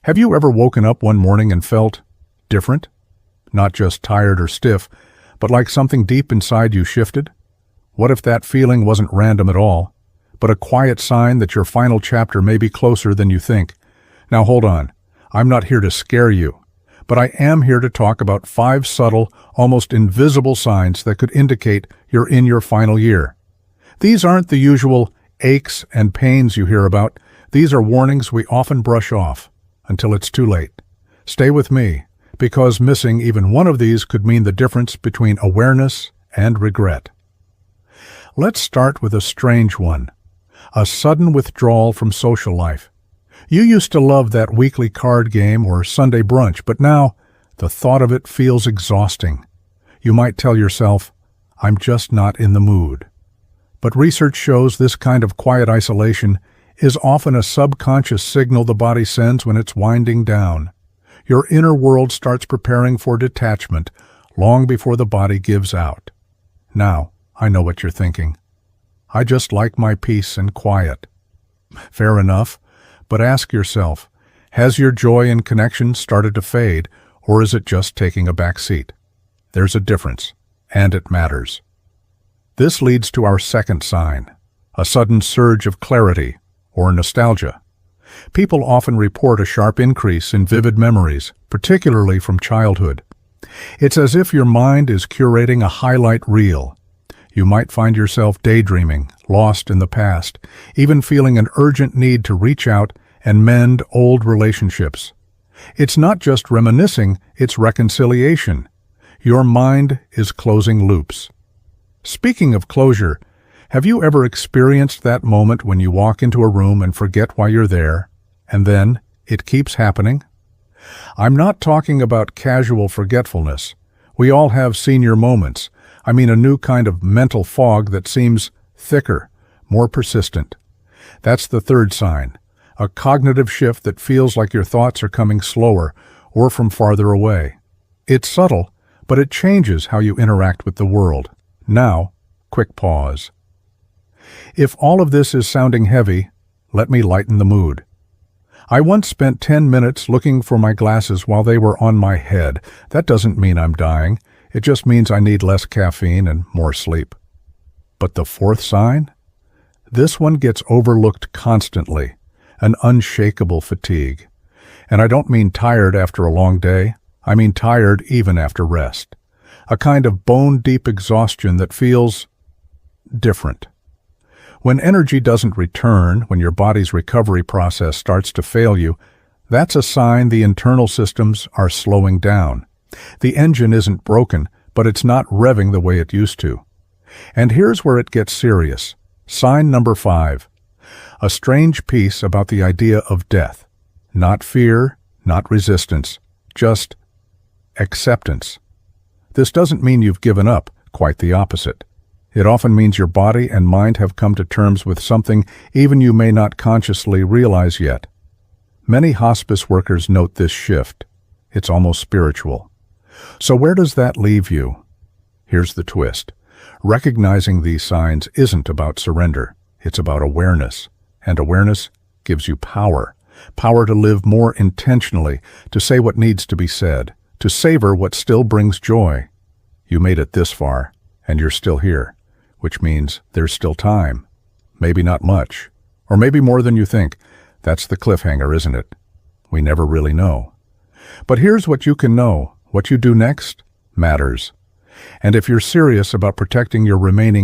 Have you ever woken up one morning and felt different? Not just tired or stiff, but like something deep inside you shifted? What if that feeling wasn't random at all, but a quiet sign that your final chapter may be closer than you think? Now hold on, I'm not here to scare you, but I am here to talk about 5 subtle, almost invisible signs that could indicate you're in your final year. These aren't the usual aches and pains you hear about. These are warnings we often brush off until it's too late. Stay with me, because missing even one of these could mean the difference between awareness and regret. Let's start with a strange one, a sudden withdrawal from social life. You used to love that weekly card game or Sunday brunch, but now the thought of it feels exhausting. You might tell yourself, I'm just not in the mood. But research shows this kind of quiet isolation is often a subconscious signal the body sends when it's winding down. Your inner world starts preparing for detachment long before the body gives out. Now, I know what you're thinking. I just like my peace and quiet. Fair enough, but ask yourself, has your joy and connection started to fade, or is it just taking a back seat? There's a difference, and it matters. This leads to our second sign, a sudden surge of clarity or nostalgia. People often report a sharp increase in vivid memories, particularly from childhood. It's as if your mind is curating a highlight reel. You might find yourself daydreaming, lost in the past, even feeling an urgent need to reach out and mend old relationships. It's not just reminiscing, it's reconciliation. Your mind is closing loops. Speaking of closure, have you ever experienced that moment when you walk into a room and forget why you're there, and then it keeps happening? I'm not talking about casual forgetfulness. We all have senior moments. I mean a new kind of mental fog that seems thicker, more persistent. That's the third sign, a cognitive shift that feels like your thoughts are coming slower or from farther away. It's subtle, but it changes how you interact with the world. Now, quick pause. If all of this is sounding heavy, let me lighten the mood. I once spent 10 minutes looking for my glasses while they were on my head. That doesn't mean I'm dying. It just means I need less caffeine and more sleep. But the fourth sign? This one gets overlooked constantly, an unshakable fatigue. And I don't mean tired after a long day. I mean tired even after rest. A kind of bone-deep exhaustion that feels different. When energy doesn't return, when your body's recovery process starts to fail you, that's a sign the internal systems are slowing down. The engine isn't broken, but it's not revving the way it used to. And here's where it gets serious. Sign number 5. A strange piece about the idea of death. Not fear, not resistance, just acceptance. This doesn't mean you've given up, quite the opposite. It often means your body and mind have come to terms with something even you may not consciously realize yet. Many hospice workers note this shift. It's almost spiritual. So where does that leave you? Here's the twist. Recognizing these signs isn't about surrender. It's about awareness. And awareness gives you power. Power to live more intentionally, to say what needs to be said, to savor what still brings joy. You made it this far, and you're still here, which means there's still time. Maybe not much, or maybe more than you think. That's the cliffhanger, isn't it? We never really know. But here's what you can know. What you do next matters. And if you're serious about protecting your remaining